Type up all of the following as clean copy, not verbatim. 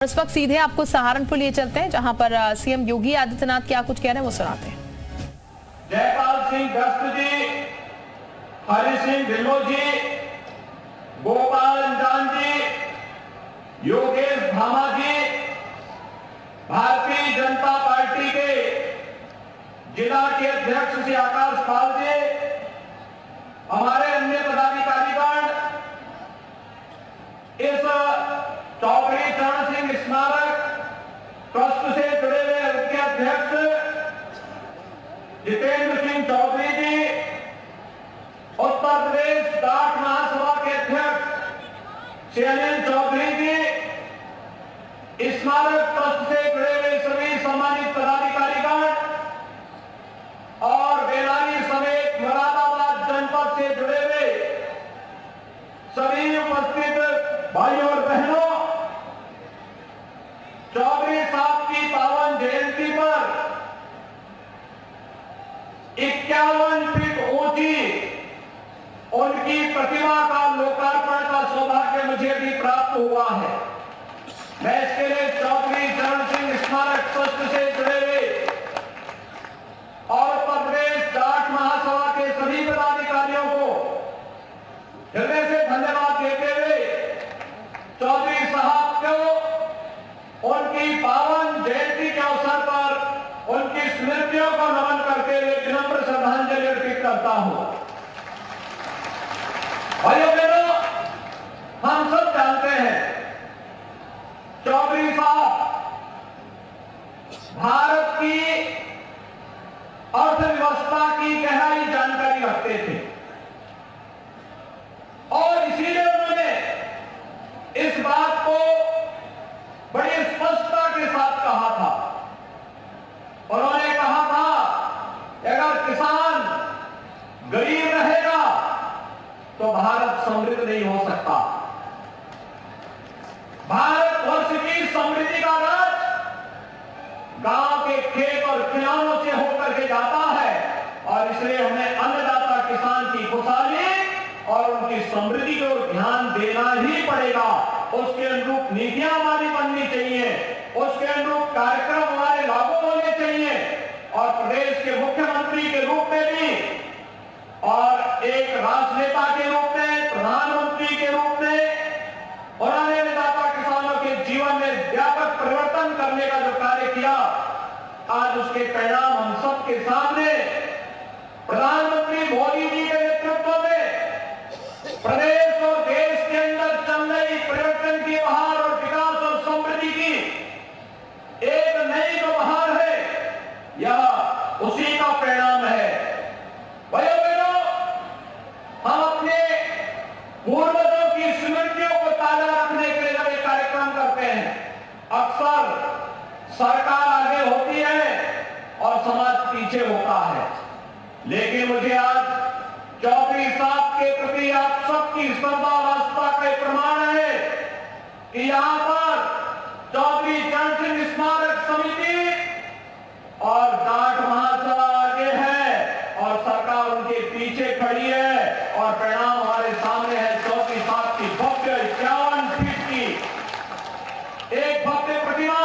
इस वक्त सीधे आपको सहारनपुर लिए चलते हैं, जहां पर सीएम योगी आदित्यनाथ क्या कुछ कह रहे हैं वो सुनाते हैं। जयपाल सिंह दस्त जी, हरि सिंह ढिल्लों जी, गोपाल अंजान जी, योगेश भामा जी, भारतीय जनता पार्टी के जिला के अध्यक्ष श्री आकाश पाल जी, हमारे अन्य पदाधिकारीगण, इस चौधरी चरण सिंह स्मारक ट्रस्ट से जुड़े हुए उनके अध्यक्ष जितेंद्र सिंह चौधरी जी, उत्तर प्रदेश डाक महासभा के अध्यक्ष श्री अनिल चौधरी जी, स्मारक ट्रस्ट से जुड़े हुए सभी सम्मानित पदाधिकारीगण और बेलारी समेत मुरादाबाद जनपद से जुड़े हुए सभी उपस्थित भाइयों और बहनों, चौधरी साहब की पावन जयंती पर 51 फीट ऊंची उनकी प्रतिमा का लोकार्पण का सौभाग्य मुझे भी प्राप्त हुआ है। मैं इसके लिए चौधरी चरण सिंह स्मारक ट्रस्ट से जुड़े हुए और उत्तर प्रदेश डाक महासभा के सभी पदाधिकारियों को हृदय से धन्यवाद देते हुए चौधरी साहब को उनकी पावन जयंती के अवसर पर उनकी स्मृतियों को नमन करते हुए विनम्र श्रद्धांजलि अर्पित करता हूं। भाइयों बहनों, हम सब जानते हैं चौधरी साहब भारत की अर्थव्यवस्था की गहराई जानकारी रखते थे और इसीलिए उन्होंने इस बात को बड़ी स्पष्टता के साथ कहा था। उन्होंने कहा था कि अगर किसान गरीब रहेगा तो भारत समृद्ध नहीं हो सकता। भारतवर्ष की समृद्धि का राज गांव के खेत और खिलौनों से होकर के जाता है और इसलिए हमें अन्नदाता किसान की खुशहाली और उनकी समृद्धि की ओर ध्यान देना ही पड़ेगा। उसके अनुरूप नीतियां हमारी बननी चाहिए, उसके अनुरूप कार्यक्रम हमारे लागू होने चाहिए और प्रदेश के मुख्यमंत्री के रूप में भी और एक राजनेता के रूप में, प्रधानमंत्री के रूप में उन्होंने अन्नदाता किसानों के जीवन में व्यापक परिवर्तन करने का जो कार्य किया, आज उसके परिणाम हम सबके सामने प्रधानमंत्री मोदी जी के नेतृत्व में प्रदेश और देश के अंदर चल रही परिवर्तन की बहार और विकास और समृद्धि की एक नई जो बहार है, यह उसी का परिणाम है। भाइयों बहनों, हम अपने पूर्वजों की स्मृतियों को ताजा रखने के लिए जब एक कार्यक्रम करते हैं, अक्सर सरकार आगे होती है और समाज पीछे होता है, लेकिन मुझे आज चौधरी साहब के प्रति आप सबकी श्रद्धा और आस्था का प्रमाण है कि यहां पर चौधरी चरण सिंह स्मारक समिति और डाक महासभा आगे है और सरकार उनके पीछे खड़ी है और परिणाम हमारे सामने है। चौधरी साहब की भव्य 51 फीट की एक भव्य प्रतिमा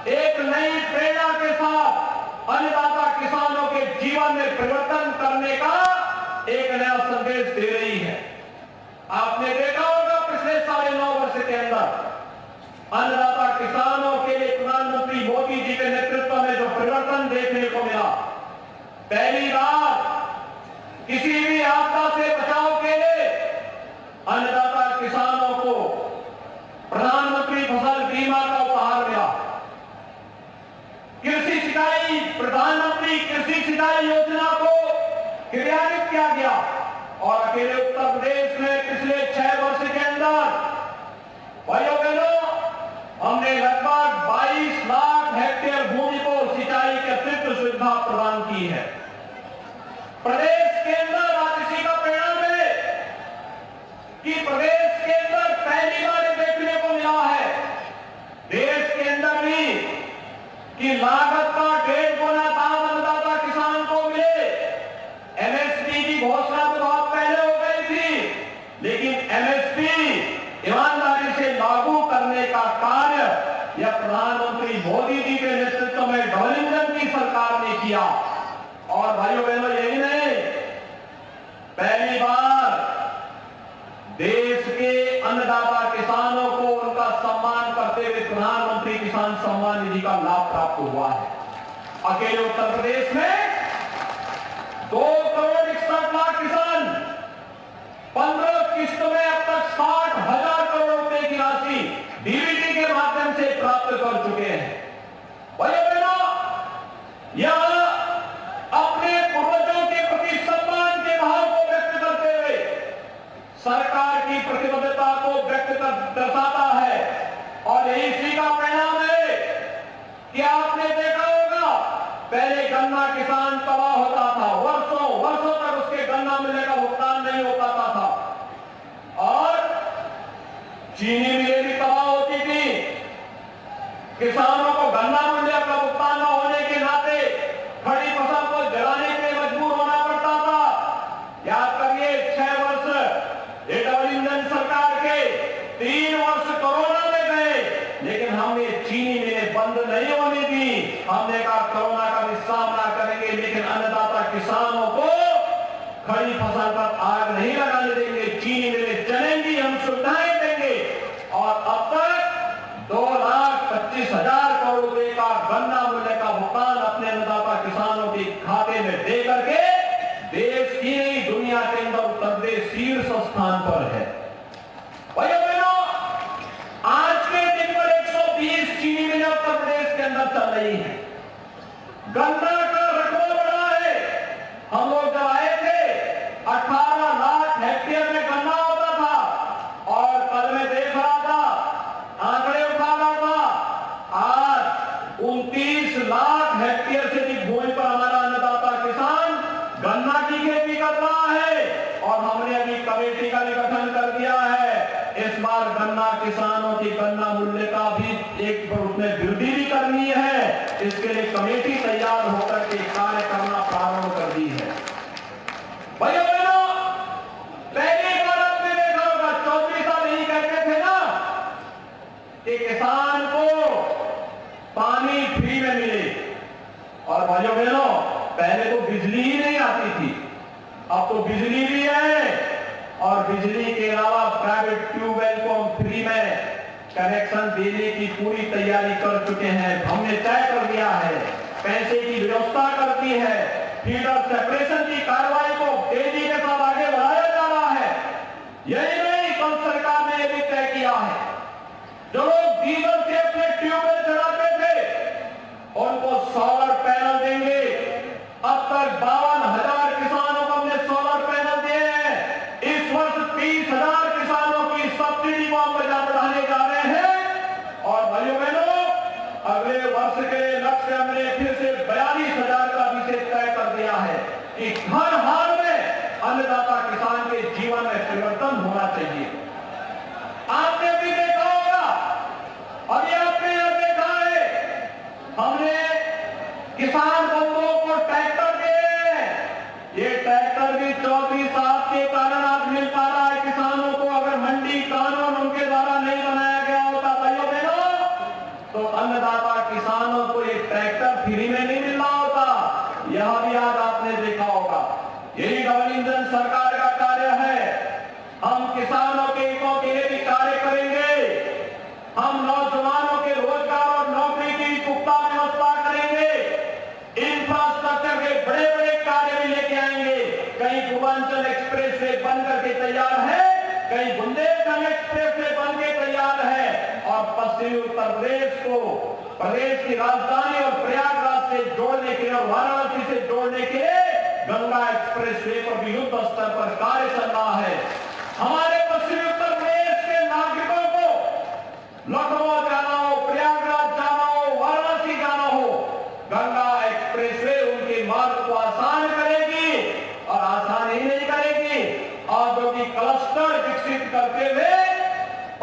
एक नई प्रेरणा के साथ अन्नदाता किसानों के जीवन में परिवर्तन करने का एक नया संदेश दे रही है। आपने देखा होगा पिछले 9.5 वर्ष के अंदर अन्नदाता किसानों के लिए प्रधानमंत्री मोदी जी के नेतृत्व में जो परिवर्तन देखने को मिला, पहली बार किसी भी आपदा से बचाव के लिए अन्नदाता किसानों को प्रधानमंत्री फसल बीमा का उपहार मिला। कृषि सिंचाई प्रधानमंत्री कृषि सिंचाई योजना को क्रियान्वित किया गया और अकेले उत्तर प्रदेश में पिछले 6 वर्ष के अंदर भाइयों बहनों हमने लगभग 22 लाख हेक्टेयर भूमि को सिंचाई की अतिरिक्त सुविधा प्रदान की है। प्रदेश के अंदर आज इसी का परिणाम है कि प्रदेश के अंदर पहली बार देखने को मिला है देश के अंदर भी कि लागत का 1.5 गुना दाम अन्नदाता किसान को मिले। एमएसपी की घोषणा तो बहुत पहले हो गई थी, लेकिन एमएसपी ईमानदारी से लागू करने का कार्य यह प्रधानमंत्री मोदी जी के नेतृत्व में डबल इंजन की सरकार ने किया। और भाइयों बहनों, यही नहीं, पहली बार देश के अन्नदाता किसानों को उनका सम्मान करते हुए प्रधानमंत्री किसान सम्मान निधि का लाभ प्राप्त हुआ है। अकेले उत्तर प्रदेश में 2,61,00,000 किसान 15 किस्तों में अब तक 60,000 करोड़ रुपए की राशि डीबीटी के माध्यम से प्राप्त कर चुके हैं। भाइयों बहनों, यह अपने पूर्वजों के प्रति सम्मान के भाव को व्यक्त करते हुए सरकार की प्रतिबद्धता को व्यक्त कर दर्शाता है। और इसी का परिणाम है कि आपने देखा होगा, पहले गन्ना किसान तबाह होता था, वर्षों वर्षों तक उसके गन्ना मिलने का भुगतान नहीं हो पाता था, और चीनी मिलें भी तबाह होती थी। किसानों को गन्ना मूल्य का भुगतान न होने के नाते खड़ी फसल को जलाने के लिए मजबूर होना पड़ता था। याद करिए, 6 वर्ष ये डबल इंजन सरकार के, 3 वर्ष कोरोना में गए, लेकिन हमने चीनी मिलें बंद नहीं होने दी। हमने कहा कोरोना का भी सामना करेंगे, लेकिन अन्नदाता किसानों को खड़ी फसल पर आग नहीं लगाने देंगे, चीनी मिलें चलेंगी, हम सुविधाएं देंगे। और अब तक 2,25,000 करोड़ रुपए का गन्ना मूल्य का भुगतान अपने अन्नदाता किसानों के खाते में दे करके देश की नहीं, दुनिया के अंदर उत्तर प्रदेश शीर्ष स्थान पर है। भाइयों बहनों, आज के दिन पर 120 चीनी मिलें उत्तर प्रदेश के अंदर चल रही है। गन्ना का रकबा बढ़ा है। हम लोग जब आए थे 18 लाख हेक्टेयर में गन्ना होता था, और कल मैं देख रहा था, आंकड़े उठा रहा था, आज 29 लाख हेक्टेयर से अधिक भूमि पर हमारा अन्नदाता किसान गन्ना की खेती कर रहा है। और हमने अभी कमेटी का भी गठन कर दिया है। इस बार गन्ना किसानों की गन्ना मूल्य का भी एक उसमें वृद्धि भी करनी है। इसके लिए कमेटी तैयार होकर के कार्य करना प्रारंभ कर दी है। भाइयों बहनों, पहली बार आपने देखा होगा, 34 साल यही कहते थे ना कि किसान को पानी फ्री में मिले। और भाइयों बहनों, पहले तो बिजली ही नहीं आती थी, अब तो बिजली भी है, और बिजली के अलावा प्राइवेट ट्यूबवेल को हम फ्री में कनेक्शन देने की पूरी तैयारी कर चुके हैं। हमने तय कर दिया है, पैसे की व्यवस्था कर दी है, फीडर सेपरेशन की कार्रवाई को तेजी के साथ आगे बढ़ाया जा रहा है। यही नहीं, कल सरकार ने यह भी तय किया है, जो लोग डीजल से अपने ट्यूबवेल चलाते थे उनको सोलर पैनल देंगे। अब तक 52,000 किसानों को हमने सोलर पैनल दिए हैं। इस वर्ष 30,000 किसानों की सब्सिडी को हम बढ़ाने जा रहे हैं। और भाइयों बहनों, अगले वर्ष के लक्ष्य हमने फिर से 42,000 का विषय तय कर दिया है कि हर हाल में अन्नदाता किसान के जीवन में परिवर्तन होना चाहिए। आपने भी देखा होगा, अभी आपने यह देखा है, हमने किसान बंधुओं को ट्रैक्टर दिए। ये ट्रैक्टर भी 34 साल के कारण आज मिल पा रहा है किसानों को। अगर मंडी कानून उनके द्वारा नहीं बनाया गया होता भाइयों बहनों, तो अन्नदाता किसानों को ये ट्रैक्टर फ्री में नहीं मिल रहा होता। यह भी आज आपने देखा होगा। यही डबल इंजन सरकार का कार्य है। हम किसानों के हितों के लिए भी कार्य करेंगे। हम नौजवानों के रोजगार और नौकरी की पुख्ता व्यवस्था करेंगे। इंफ्रास्ट्रक्चर के बड़े बड़े कार्य भी लेके आएंगे। कहीं पूर्वांचल एक्सप्रेस वे बन करके तैयार है, कहीं बुंदेलखंड एक्सप्रेस वे बन के तैयार है, और पश्चिमी उत्तर प्रदेश को प्रदेश की राजधानी और प्रयागराज से जोड़ने के लिए और वाराणसी से जोड़ने के लिए गंगा एक्सप्रेस वे पर भी युद्ध स्तर पर कार्य चल रहा है। हमारे पश्चिमी उत्तर प्रदेश के नागरिकों को लखनऊ जाना हो, प्रयागराज जाना हो, वाराणसी जाना हो, गंगा एक्सप्रेसवे उनके मार्ग को आसान करेगी। और आसान ही नहीं करेगी, औद्योगिक क्लस्टर विकसित करते हुए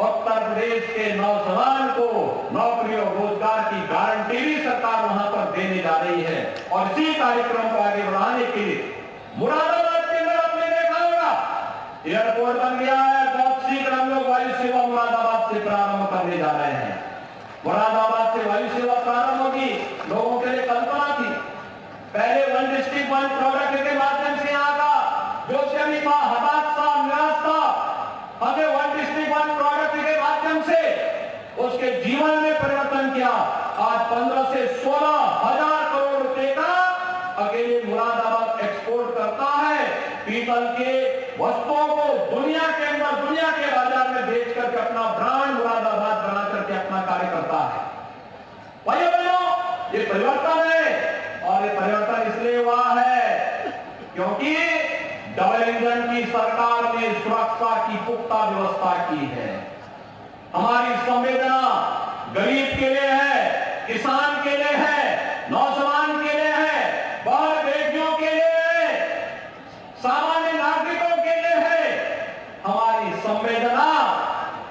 उत्तर प्रदेश के नौजवान को नौकरी और रोजगार की गारंटी भी सरकार वहां पर देने जा रही है। और इसी कार्यक्रम को आगे बढ़ाने के लिए मुरादाबाद के अंदर आपने देखा होगा, एयरपोर्ट बन गया है। बहुत शीघ्र हम लोग वायु सेवा मुरादाबाद से प्रारंभ करने जा रहे हैं। मुरादाबाद से वायु सेवा प्रारंभ होगी, लोगों के लिए कल्पना थी। पहले वन डिस्ट्रिक्ट वन प्रोडक्ट के माध्यम से यहाँ का जो श्रमिक था, हताश था, निराश था, हमने वन डिस्ट्रिक्ट वन प्रोडक्ट के माध्यम से उसके जीवन में परिवर्तन किया। आज 15 से 16,000 करोड़ रुपए का अकेले मुरादाबाद एक्सपोर्ट करता है। पीतल के वस्तुओं को दुनिया के अंदर, दुनिया के बाजार में बेच करके अपना ब्रांड मुरादाबाद बना करके अपना कार्य करता है। भाइयों बहनों, ये परिवर्तन है और ये परिवर्तन इसलिए हुआ है क्योंकि डबल इंजन की सरकार ने सुरक्षा की पुख्ता व्यवस्था की है। हमारी संवेदना गरीब के लिए है, किसान के लिए है, नौजवान के लिए है, बहन बेटियों के लिए है, सामान्य नागरिकों के लिए है। हमारी संवेदना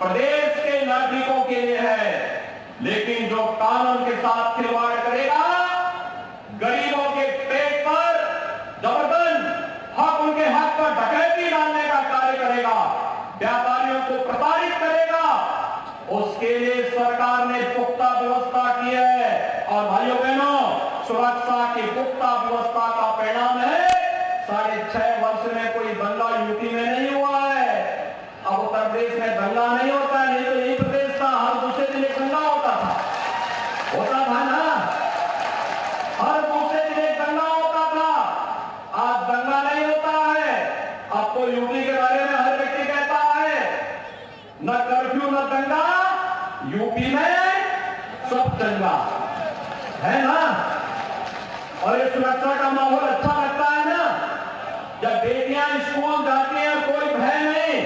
प्रदेश के नागरिकों के लिए है। लेकिन जो कानून के साथ खिलवाड़ करेगा, गरीबों के पेट पर जबरदस्त हक, उनके हक पर डकैती डालने का कार्य करेगा, व्यापारियों को प्रताड़ित करेगा, उसके लिए सरकार ने पुख्ता व्यवस्था की है। और भाइयों बहनों, सुरक्षा की पुख्ता व्यवस्था का परिणाम है 6.5 वर्ष में कोई दंगा यूपी में नहीं हुआ है। अब उत्तर प्रदेश में दंगा नहीं होता, नहीं तो यही प्रदेश था, हर दूसरे दिन एक दंगा होता था ना, हर दूसरे दिन एक दंगा होता था। आज दंगा नहीं होता है। अब तो यूपी के बारे में हर व्यक्ति कहता है न कर्फ्यू न दंगा, यूपी में सब दंगा है ना। और ये सुरक्षा का माहौल अच्छा लगता है ना, जब बेटियां स्कूल जाती हैं कोई भय नहीं,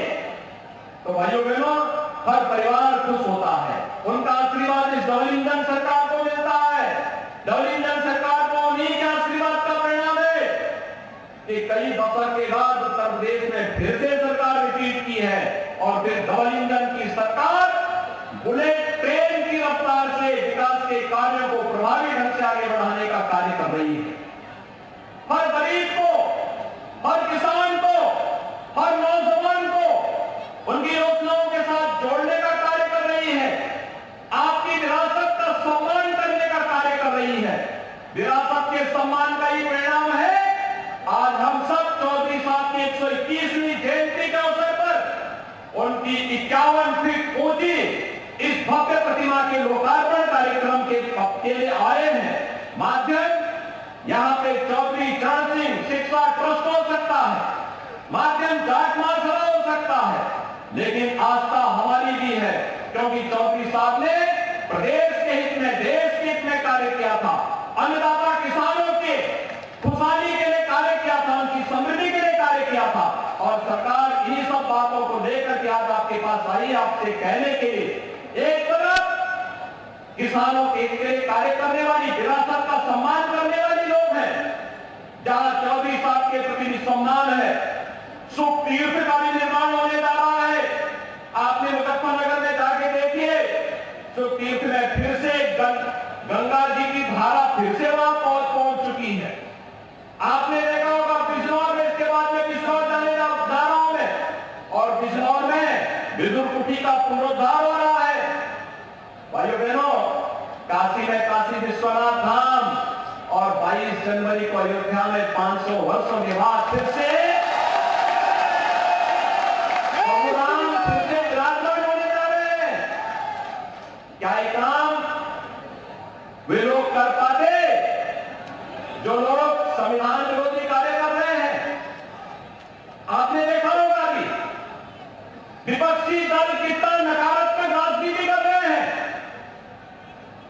तो भाइयों बहनों हर परिवार खुश होता है। उनका आशीर्वाद इस डबल इंजन सरकार को मिलता है। डबल इंजन सरकार को उन्हीं के आशीर्वाद का परिणाम है कि कई दशक के बाद उत्तर प्रदेश में फिर से सरकार रिपीट की है और फिर डबल इंजन की सरकार बुलेट ट्रेन की रफ्तार से विकास के कार्यों को प्रभावी ढंग से आगे बढ़ाने का कार्य कर रही है। हर गरीब को, हर किसान को, हर नौजवान को उनकी योजनाओं के साथ जोड़ने का कार्य कर रही है। आपकी विरासत का सम्मान करने का कार्य कर रही है। विरासत के सम्मान का ही परिणाम है आज हम सब चौधरी साहब की 121वीं जयंती के अवसर पर उनकी 51 फीट ऊंची इस भव्य प्रतिमा के लोकार्पण कार्यक्रम के लिए आए हैं। माध्यम यहां पे चौधरी चरण सिंह शिक्षा ट्रस्ट हो सकता है, माध्यम जाटमाल सभा हो सकता है, लेकिन आस्था हमारी भी है क्योंकि चौधरी साहब ने प्रदेश के हित में, देश के हित में कार्य किया था। अन्नदाता किसानों के खुशहाली के लिए कार्य किया था, उनकी समृद्धि के लिए कार्य किया था। और सरकार इन्हीं सब बातों को लेकर के आज आपके पास आई, आपसे कहने के लिए एक तरफ किसानों के लिए कार्य करने वाली, विरासत का सम्मान करने वाली लोग हैं, जहां चौधरी साहब के प्रति सम्मान है। सुख तीर्थ का भी निर्माण होने जा रहा है। आपने मुजफ्फरनगर में जाके देखिए, सुख तीर्थ में फिर से गंगा जी की धारा फिर से वहां पहुंच चुकी है। आपने देखा होगा बिजनौर में, इसके बाद में बिजनौर जाने जा रहा हूं मैं, और बिजनौर में विदुर कुटी का पुनरुद्धार हो रहा है। भाइयों बहनों, काशी में काशी विश्वनाथ धाम और 22 जनवरी को अयोध्या में 500 वर्षों के बाद फिर से विराजमान होने जा रहे हैं। क्या ये काम वे लोग कर पाते जो लोग संविधान विरोधी कार्य कर रहे हैं? आपने देखा होगा कि विपक्षी दल कितना नकारात्मक राजनीति कर रहे हैं।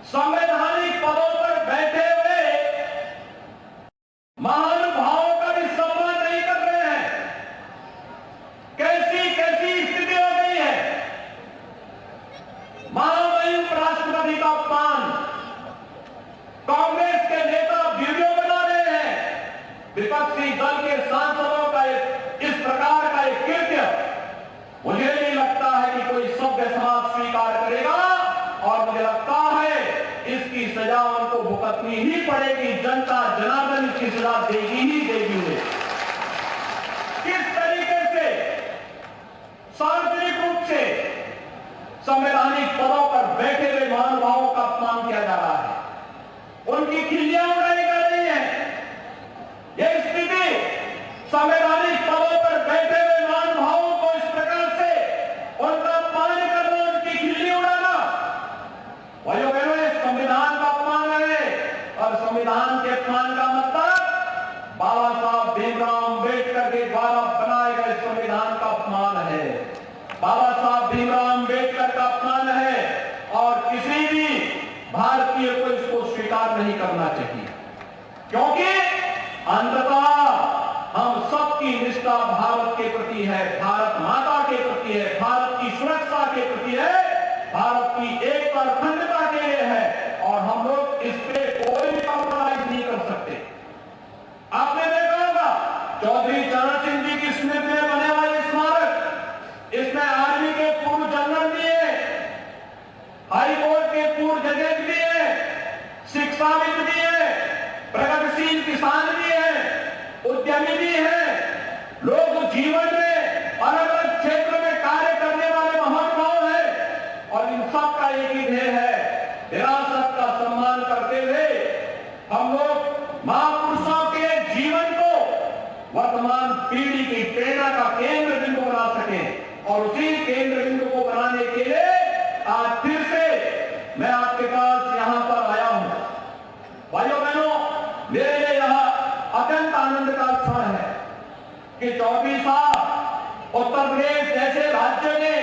संवैधानिक पदों पर बैठे हुए महानुभावों का भी सम्मान नहीं कर रहे हैं। कैसी कैसी स्थिति हो गई है। महामहिम राष्ट्रपति का अपमान, कांग्रेस के नेता वीडियो बना रहे हैं, विपक्षी दल के सांसदों का इस प्रकार का एक कृत्य मुझे नहीं लगता है कि कोई सभ्य समाज स्वीकार करेगा। और मुझे लगता है इसकी सजा उनको भुगतनी ही पड़ेगी। जनता जनार्दन इसकी सजा देगी ही देगी। किस तरीके से सार्वजनिक रूप से संवैधानिक पदों पर बैठे हुए महानुभावों का उनकी खिल्लियां उड़ाई कर रही है। यह स्थिति संवैधानिक पदों पर बैठे हुए महानुभावों को इस प्रकार से उनका अपमान करना, उनकी खिल्ली उड़ाना, भाइयों बहनों, संविधान का अपमान है। और संविधान के अपमान का मतलब बाबा साहब भीमराव अम्बेडकर के द्वारा बनाए गए संविधान का अपमान है। बाबा साहब भीमराव अम्बेडकर का अपमान है और किसी भी भारतीय को इसको स्वीकार नहीं करना चाहिए, क्योंकि अंततः हम सबकी निष्ठा भारत के प्रति है, भारत माता के प्रति है, भारत की सुरक्षा के प्रति है, भारत की एकता और अखंडता के लिए है, और हम लोग इस पे कोई भी कॉम्प्रोमाइज नहीं कर सकते। आपने देखा होगा चौधरी चरण सिंह जी की स्मृति में बने वाले स्मारक, इसमें आर्मी के पूर्व जनरल भी है, हाई कोर्ट के पूर्व जजेस भी है, शिक्षाविद भी है, प्रगतिशील किसान भी है, उद्यमी भी है, लोग जीवन में अलग अलग क्षेत्र में कार्य करने वाले महानुभाव हैं, और इन सब का एक ही ध्येय है, विरासत का सम्मान करते हुए हम लोग महापुरुषों के जीवन को वर्तमान पीढ़ी की प्रेरणा का केंद्र बिंदु बना सके। और उसी केंद्र बिंदु को बनाने के लिए आज फिर से मैं आपके पास यहां पर आया हूं। भाइयों बहनों, मेरे लिए यह अत्यंत आनंद का क्षण है कि चौधरी साहब उत्तर प्रदेश जैसे राज्य ने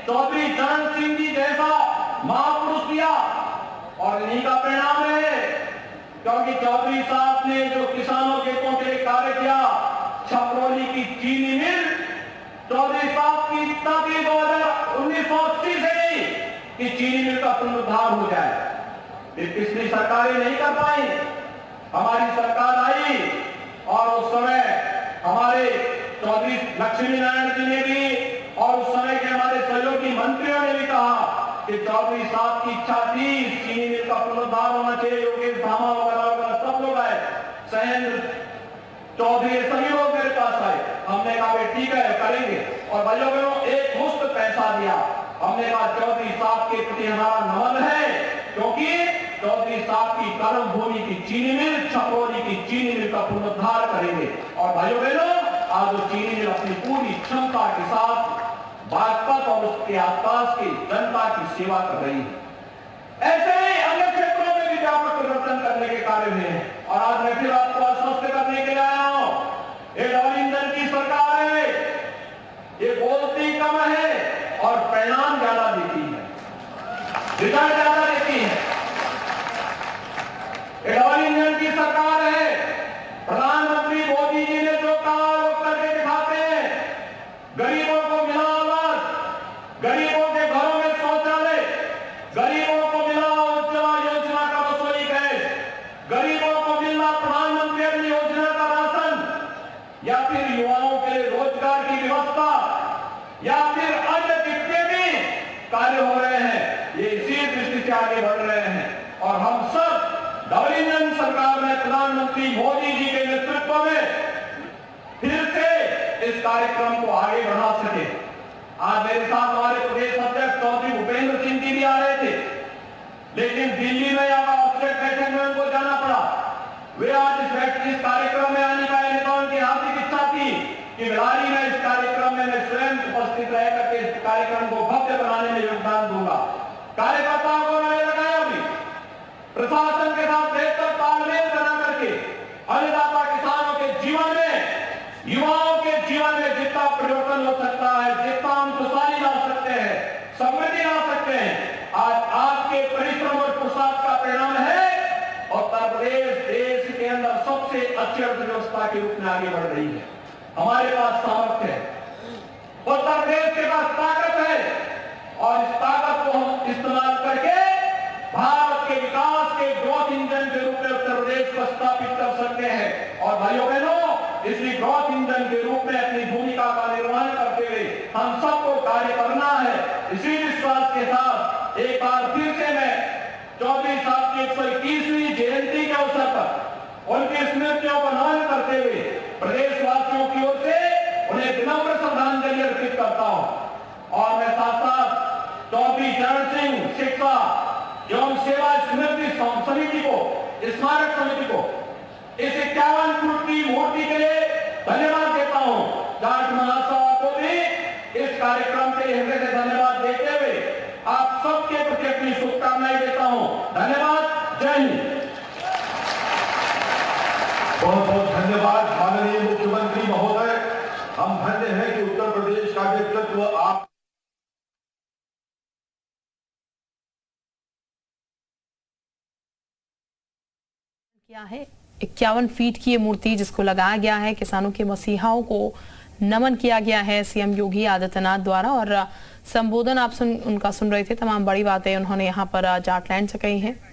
चौधरी चरण सिंह जी जैसा महापुरुष दिया, और इन्हीं का परिणाम है, क्योंकि चौधरी साहब ने जो किसानों के हितों के लिए कार्य किया, छपरौली की चीनी मिल चौधरी साहब की इच्छा थी 1980 से ही कि चीनी मिल का पुनरुद्धार हो जाए, पिछली सरकारें नहीं कर पाई। हमारी सरकार आई और उस समय हमारे चौधरी लक्ष्मी नारायण जी ने भी और उस समय के हमारे सहयोगी मंत्रियों ने भी कहा कि चौधरी साहब की इच्छा थी चीनी मिल का पुनरुद्धार होना चाहिए। योगेश धामा वगैरह सब लोग आए, सहेंद्र चौधरी, सभी लोग मेरे पास आए। हमने कहा ठीक है करेंगे, और भाइयों बहनों एक मुफ्त पैसा दिया। हमने कहा चौधरी साहब के प्रति हमारा नमन है, क्योंकि चौधरी साहब की कर्म भूमि की चीनी मिल, छपरौली की चीनी मिल का पुनरुद्धार करेंगे। और भाइयों बहनों, आज वो चीनी मिल अपनी पूरी क्षमता के साथ बागपत और उसके आसपास की जनता की सेवा कर रही है। ऐसे ही अन्य क्षेत्रों में भी व्यापक परिवर्तन करने के कार्य हुए हैं। और आज मैं फिर आपको आश्वस्त करने के लिए आया हूं, ये डबल इंजन की सरकार है, ये बोलती कम है और परिणाम ज्यादा देती है, रिजल्ट ज्यादा देती है। ये डबल इंजन की सरकार है। प्रधानमंत्री मोदी जी ने जो कहा वो करके दिखाते हैं। गरीबों को मिला आवास, गरीबों के घरों में शौचालय, गरीबों को मिला उज्ज्वला योजना का रसोई गैस, गरीबों को मिला प्रधानमंत्री अन्न योजना का राशन, या फिर युवाओं के लिए रोजगार की व्यवस्था, या फिर अन्य जितने भी कार्य हो रहे हैं, ये इसी दृष्टि से आगे बढ़ रहे हैं। और हम सब डबल इंजन सरकार में प्रधानमंत्री मोदी जी के नेतृत्व में फिर से इस कार्यक्रम को आगे बढ़ा सके। आज मेरे साथ हमारे प्रदेश अध्यक्ष चौधरी भूपेंद्र सिंह जी भी आ रहे थे, लेकिन दिल्ली में ऑफसेट बैठक में उनको जाना पड़ा। वे आज इस कार्यक्रम में आने का उनकी हार्दिक इच्छा थी कि बिलारी में इस कार्यक्रम में मैं स्वयं उपस्थित रह करके इस कार्यक्रम को भव्य बनाने में योगदान दूंगा। कार्यकर्ताओं को मैंने लगाया भी, प्रशासन के साथ बेहतर तालमेल बना करके अन्नदाता किसानों के जीवन में, युवाओं के जीवन में जितना परिवर्तन हो सकता है, जितना हम खुशहाली ला सकते हैं, समृद्धि ला सकते हैं, आज आपके परिश्रम और पुरुषार्थ का परिणाम है। उत्तर प्रदेश देश के अंदर सबसे अच्छी अर्थव्यवस्था के रूप में आगे बढ़ रही है। हमारे पास सामर्थ्य है, उत्तर प्रदेश के पास ताकत है, और इस ताकत को हम इस्तेमाल करके भारत के विकास के ग्रोथ इंजन के रूप में उत्तर प्रदेश को स्थापित कर सकते हैं। और भाइयों बहनों, इसी ग्रोथ इंजन के रूप में अपनी भूमिका का निर्वहन करते हुए हम सबको कार्य करना है। इसी विश्वास के साथ एक बार फिर से मैं चौधरी साहब की 121वीं जयंती के अवसर पर उनकी स्मृतियों को नमन करते हुए प्रदेशवासियों की ओर से उन्हें विनम्र श्रद्धांजलि अर्पित करता हूं। और मैं साथ साथ चौधरी चरण सिंह शिक्षा एवं सेवा स्मृति समिति को स्मारक समिति को इस 51 फुट की मूर्ति के लिए धन्यवाद देता हूं। जाट महासभा को भी इस कार्यक्रम के लिए हृदय से धन्यवाद देते हुए आप सबके प्रति अपनी शुभकामनाएं देता हूं। धन्यवाद। जय हिंद। बहुत बहुत धन्यवाद माननीय मुख्यमंत्री महोदय। हम धन्य हैं कि उत्तर प्रदेश का नेतृत्व आप क्या है 51 फीट की ये मूर्ति जिसको लगाया गया है, किसानों के मसीहाओं को नमन किया गया है सीएम योगी आदित्यनाथ द्वारा। और संबोधन आप उनका सुन रहे थे, तमाम बड़ी बातें उन्होंने यहाँ पर जाटलैंड से कही हैं।